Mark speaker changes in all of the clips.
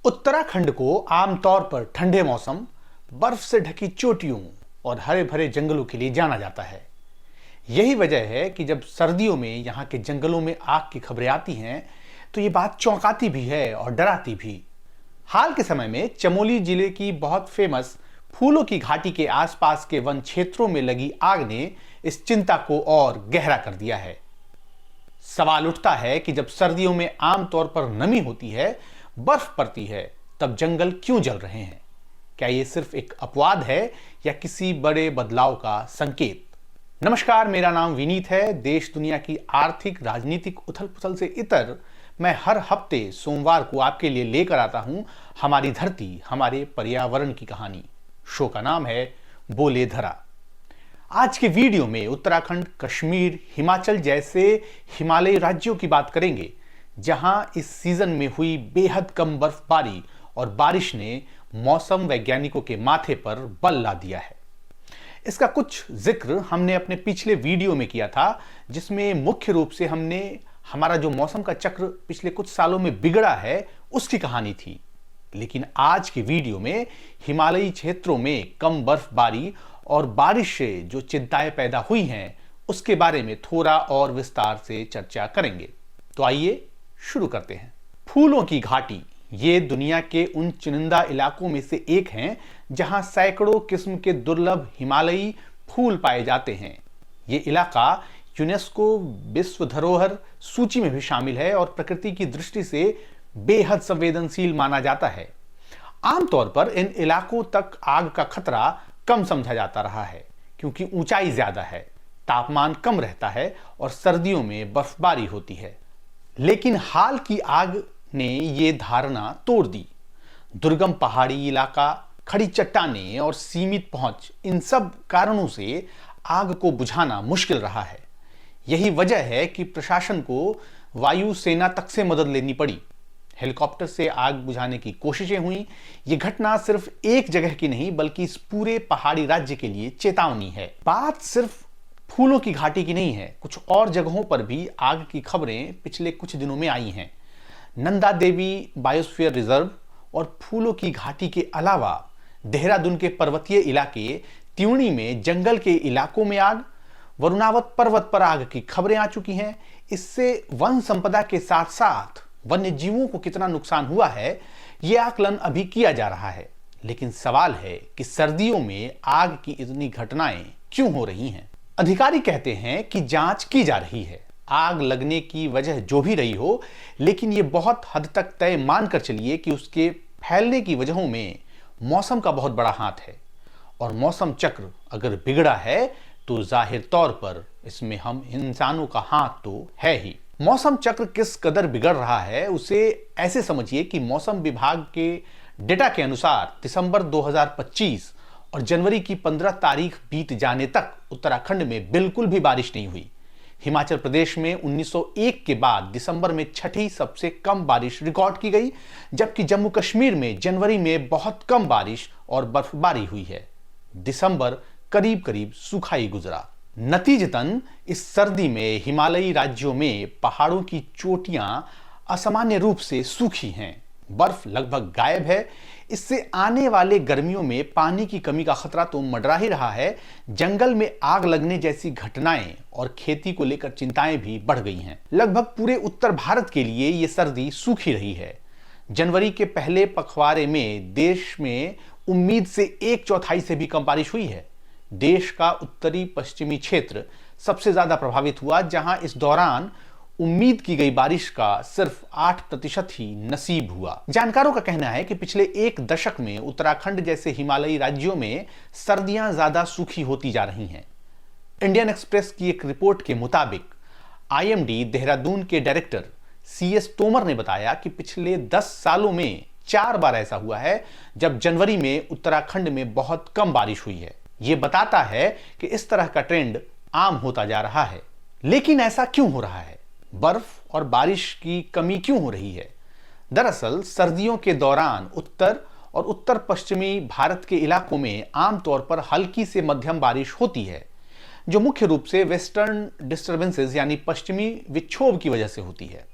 Speaker 1: उत्तराखंड को आमतौर पर ठंडे मौसम, बर्फ से ढकी चोटियों और हरे भरे जंगलों के लिए जाना जाता है। यही वजह है कि जब सर्दियों में यहाँ के जंगलों में आग की खबरें आती हैं तो ये बात चौंकाती भी है और डराती भी। हाल के समय में चमोली जिले की बहुत फेमस फूलों की घाटी के आसपास के वन क्षेत्रों में लगी आग ने इस चिंता को और गहरा कर दिया है। सवाल उठता है कि जब सर्दियों में आमतौर पर नमी होती है, बर्फ पड़ती है, तब जंगल क्यों जल रहे हैं? क्या ये सिर्फ एक अपवाद है या किसी बड़े बदलाव का संकेत? नमस्कार, मेरा नाम विनीत है। देश दुनिया की आर्थिक राजनीतिक उथल पुथल से इतर मैं हर हफ्ते सोमवार को आपके लिए लेकर आता हूं हमारी धरती, हमारे पर्यावरण की कहानी। शो का नाम है बोले धरा। आज के वीडियो में उत्तराखंड, कश्मीर, हिमाचल जैसे हिमालयी राज्यों की बात करेंगे जहां इस सीजन में हुई बेहद कम बर्फबारी और बारिश ने मौसम वैज्ञानिकों के माथे पर बल ला दिया है। इसका कुछ जिक्र हमने अपने पिछले वीडियो में किया था, जिसमें मुख्य रूप से हमने हमारा जो मौसम का चक्र पिछले कुछ सालों में बिगड़ा है उसकी कहानी थी। लेकिन आज के वीडियो में हिमालयी क्षेत्रों में कम बर्फबारी और बारिश से जो चिंताएं पैदा हुई हैं उसके बारे में थोड़ा और विस्तार से चर्चा करेंगे। तो आइए शुरू करते हैं। फूलों की घाटी ये दुनिया के उन चुनिंदा इलाकों में से एक हैं जहां सैकड़ों किस्म के दुर्लभ हिमालयी फूल पाए जाते हैं। ये इलाका यूनेस्को विश्व धरोहर सूची में भी शामिल है और प्रकृति की दृष्टि से बेहद संवेदनशील माना जाता है। आमतौर पर इन इलाकों तक आग का खतरा कम समझा जाता रहा है क्योंकि ऊंचाई ज्यादा है, तापमान कम रहता है और सर्दियों में बर्फबारी होती है। लेकिन हाल की आग ने ये धारणा तोड़ दी। दुर्गम पहाड़ी इलाका, खड़ी चट्टानें और सीमित पहुंच, इन सब कारणों से आग को बुझाना मुश्किल रहा है। यही वजह है कि प्रशासन को वायुसेना तक से मदद लेनी पड़ी। हेलीकॉप्टर से आग बुझाने की कोशिशें हुई। ये घटना सिर्फ एक जगह की नहीं बल्कि इस पूरे पहाड़ी राज्य के लिए चेतावनी है। बात सिर्फ फूलों की घाटी की नहीं है, कुछ और जगहों पर भी आग की खबरें पिछले कुछ दिनों में आई हैं। नंदा देवी बायोस्फीयर रिजर्व और फूलों की घाटी के अलावा देहरादून के पर्वतीय इलाके त्यूणी में जंगल के इलाकों में आग, वरुणावत पर्वत पर आग की खबरें आ चुकी हैं। इससे वन संपदा के साथ साथ वन्य जीवों को कितना नुकसान हुआ है यह आकलन अभी किया जा रहा है। लेकिन सवाल है कि सर्दियों में आग की इतनी घटनाएं क्यों हो रही हैं? अधिकारी कहते हैं कि जांच की जा रही है। आग लगने की वजह जो भी रही हो, लेकिन यह बहुत हद तक तय मानकर चलिए कि उसके फैलने की वजहों में मौसम का बहुत बड़ा हाथ है। और मौसम चक्र अगर बिगड़ा है तो जाहिर तौर पर इसमें हम इंसानों का हाथ तो है ही। मौसम चक्र किस कदर बिगड़ रहा है उसे ऐसे समझिए कि मौसम विभाग के डेटा के अनुसार दिसंबर 2025 और जनवरी की 15 तारीख बीत जाने तक उत्तराखंड में बिल्कुल भी बारिश नहीं हुई। हिमाचल प्रदेश में 1901 के बाद दिसंबर में छठी सबसे कम बारिश रिकॉर्ड की गई, जबकि जम्मू कश्मीर में जनवरी में बहुत कम बारिश और बर्फबारी हुई है। दिसंबर करीब करीब सूखा ही गुजरा। नतीजतन इस सर्दी में हिमालयी राज्यों में पहाड़ों की चोटियां असामान्य रूप से सूखी हैं, बर्फ लगभग गायब है। इससे आने वाले गर्मियों में पानी की कमी का खतरा तो मंडरा ही रहा है। जंगल में आग लगने जैसी घटनाएं और खेती को लेकर चिंताएं भी बढ़ गई हैं। लगभग पूरे उत्तर भारत के लिए ये सर्दी सूखी रही है। जनवरी के पहले पखवाड़े में देश में उम्मीद से 1/4 से भी कम बारिश हुई है। देश का उत्तरी पश्चिमी क्षेत्र सबसे ज्यादा प्रभावित हुआ, जहां इस दौरान उम्मीद की गई बारिश का सिर्फ 8% ही नसीब हुआ। जानकारों का कहना है कि पिछले एक दशक में उत्तराखंड जैसे हिमालयी राज्यों में सर्दियां ज्यादा सूखी होती जा रही हैं। इंडियन एक्सप्रेस की एक रिपोर्ट के मुताबिक आईएमडी देहरादून के डायरेक्टर CS तोमर ने बताया कि पिछले 10 सालों में 4 बार ऐसा हुआ है जब जनवरी में उत्तराखंड में बहुत कम बारिश हुई है। यह बताता है कि इस तरह का ट्रेंड आम होता जा रहा है। लेकिन ऐसा क्यों हो रहा है? बर्फ और बारिश की कमी क्यों हो रही है? दरअसल सर्दियों के दौरान उत्तर और उत्तर पश्चिमी भारत के इलाकों में आमतौर पर हल्की से मध्यम बारिश होती है, जो मुख्य रूप से वेस्टर्न डिस्टर्बेंसेस यानी पश्चिमी विक्षोभ की वजह से होती है।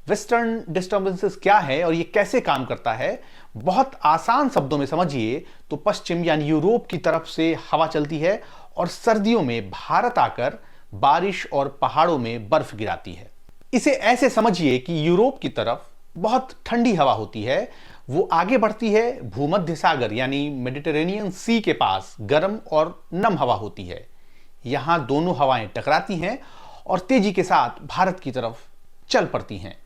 Speaker 1: वेस्टर्न डिस्टर्बेंसेस क्या है और ये कैसे काम करता है, बहुत आसान शब्दों में समझिए तो पश्चिम यानी यूरोप की तरफ से हवा चलती है और सर्दियों में भारत आकर बारिश और पहाड़ों में बर्फ गिराती है। इसे ऐसे समझिए कि यूरोप की तरफ बहुत ठंडी हवा होती है, वो आगे बढ़ती है, भूमध्य सागर यानी मेडिटेरेनियन सी के पास गर्म और नम हवा होती है। यहां दोनों हवाएं टकराती हैं और तेजी के साथ भारत की तरफ चल पड़ती हैं।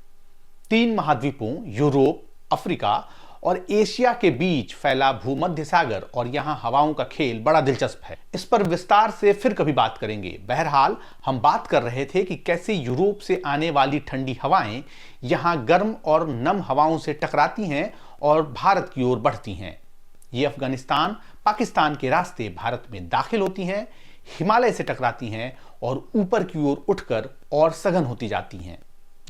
Speaker 1: 3 महाद्वीपों यूरोप, अफ्रीका और एशिया के बीच फैला भूमध्य सागर और यहां हवाओं का खेल बड़ा दिलचस्प है। इस पर विस्तार से फिर कभी बात करेंगे। बहरहाल हम बात कर रहे थे कि कैसे यूरोप से आने वाली ठंडी हवाएं यहां गर्म और नम हवाओं से टकराती हैं और भारत की ओर बढ़ती हैं। ये अफगानिस्तान, पाकिस्तान के रास्ते भारत में दाखिल होती हैं, हिमालय से टकराती हैं और ऊपर की ओर उठकर और सघन होती जाती हैं,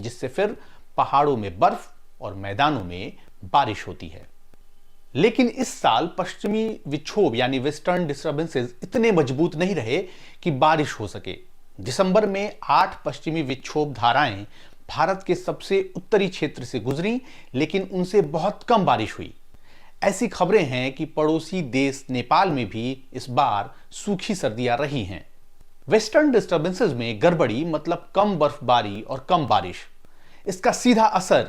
Speaker 1: जिससे फिर पहाड़ों में बर्फ और मैदानों में बारिश होती है। लेकिन इस साल पश्चिमी विक्षोभ यानी वेस्टर्न डिस्टर्बेंसेस इतने मजबूत नहीं रहे कि बारिश हो सके। दिसंबर में 8 पश्चिमी विक्षोभ धाराएं भारत के सबसे उत्तरी क्षेत्र से गुजरी, लेकिन उनसे बहुत कम बारिश हुई। ऐसी खबरें हैं कि पड़ोसी देश नेपाल में भी इस बार सूखी सर्दियां रही हैं। वेस्टर्न डिस्टर्बेंसेस में गड़बड़ी मतलब कम बर्फबारी और कम बारिश। इसका सीधा असर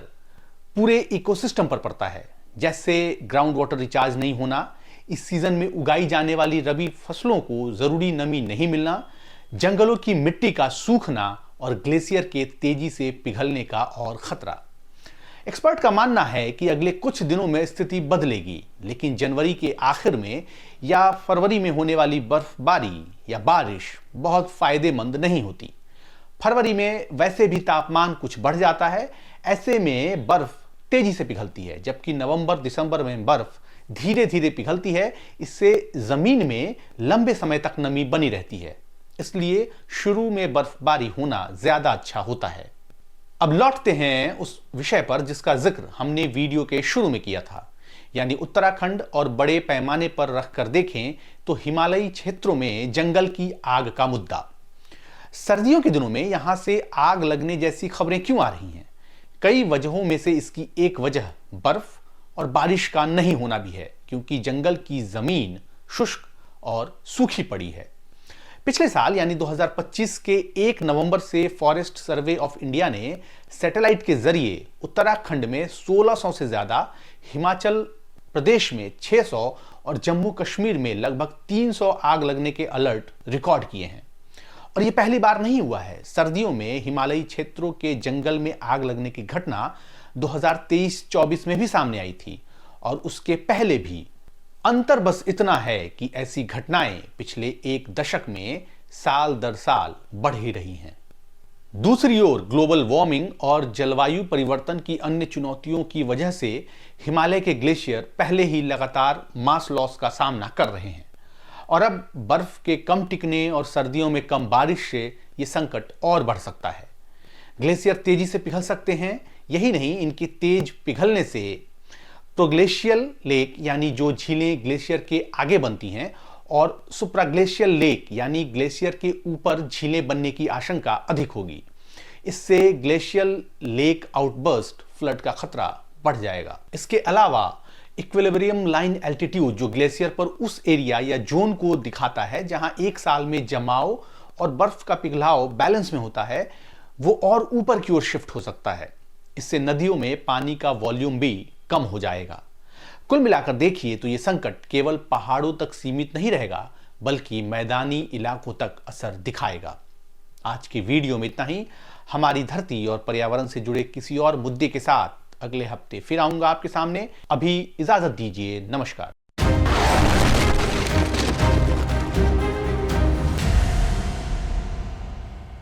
Speaker 1: पूरे इकोसिस्टम पर पड़ता है, जैसे ग्राउंड वाटर रिचार्ज नहीं होना, इस सीजन में उगाई जाने वाली रबी फसलों को जरूरी नमी नहीं मिलना, जंगलों की मिट्टी का सूखना और ग्लेशियर के तेजी से पिघलने का और खतरा। एक्सपर्ट का मानना है कि अगले कुछ दिनों में स्थिति बदलेगी, लेकिन जनवरी के आखिर में या फरवरी में होने वाली बर्फबारी या बारिश बहुत फायदेमंद नहीं होती। फरवरी में वैसे भी तापमान कुछ बढ़ जाता है, ऐसे में बर्फ तेजी से पिघलती है, जबकि नवंबर दिसंबर में बर्फ धीरे धीरे पिघलती है। इससे जमीन में लंबे समय तक नमी बनी रहती है, इसलिए शुरू में बर्फबारी होना ज्यादा अच्छा होता है। अब लौटते हैं उस विषय पर जिसका जिक्र हमने वीडियो के शुरू में किया था, यानी उत्तराखंड और बड़े पैमाने पर रखकर देखें तो हिमालयी क्षेत्रों में जंगल की आग का मुद्दा। सर्दियों के दिनों में यहां से आग लगने जैसी खबरें क्यों आ रही हैं? कई वजहों में से इसकी एक वजह बर्फ और बारिश का नहीं होना भी है, क्योंकि जंगल की जमीन शुष्क और सूखी पड़ी है। पिछले साल यानी 2025 के 1 नवंबर से फॉरेस्ट सर्वे ऑफ इंडिया ने सैटेलाइट के जरिए उत्तराखंड में 1600 से ज्यादा, हिमाचल प्रदेश में 600 और जम्मू कश्मीर में लगभग 300 आग लगने के अलर्ट रिकॉर्ड किए हैं। और यह पहली बार नहीं हुआ है। सर्दियों में हिमालयी क्षेत्रों के जंगल में आग लगने की घटना 2023-24 में भी सामने आई थी और उसके पहले भी। अंतर बस इतना है कि ऐसी घटनाएं पिछले 1 दशक में साल दर साल बढ़ ही रही हैं। दूसरी ओर ग्लोबल वार्मिंग और जलवायु परिवर्तन की अन्य चुनौतियों की वजह से हिमालय के ग्लेशियर पहले ही लगातार मास लॉस का सामना कर रहे हैं और अब बर्फ के कम टिकने और सर्दियों में कम बारिश से ये संकट और बढ़ सकता है। ग्लेशियर तेजी से पिघल सकते हैं, यही नहीं, इनके तेज पिघलने से प्रोग्लेशियल लेक यानी जो झीलें ग्लेशियर के आगे बनती हैं और सुप्राग्लेशियल लेक यानी ग्लेशियर के ऊपर झीलें बनने की आशंका अधिक होगी। इससे ग्लेशियल लेक आउटबर्स्ट फ्लड का खतरा बढ़ जाएगा। इसके अलावा इक्विलिब्रियम लाइन एल्टीट्यूड जो ग्लेशियर पर उस एरिया या जोन को दिखाता है जहां एक साल में जमाव और बर्फ का पिघलाव बैलेंस में होता है, वो और ऊपर की ओर शिफ्ट हो सकता है। इससे नदियों में पानी का वॉल्यूम भी कम हो जाएगा। कुल मिलाकर देखिए तो ये संकट केवल पहाड़ों तक सीमित नहीं रहेगा, बल्कि मैदानी इलाकों तक असर दिखाएगा। आज की वीडियो में इतना ही। हमारी धरती और पर्यावरण से जुड़े किसी और मुद्दे के साथ अगले हफ्ते फिर आऊंगा आपके सामने। अभी इजाजत दीजिए। नमस्कार।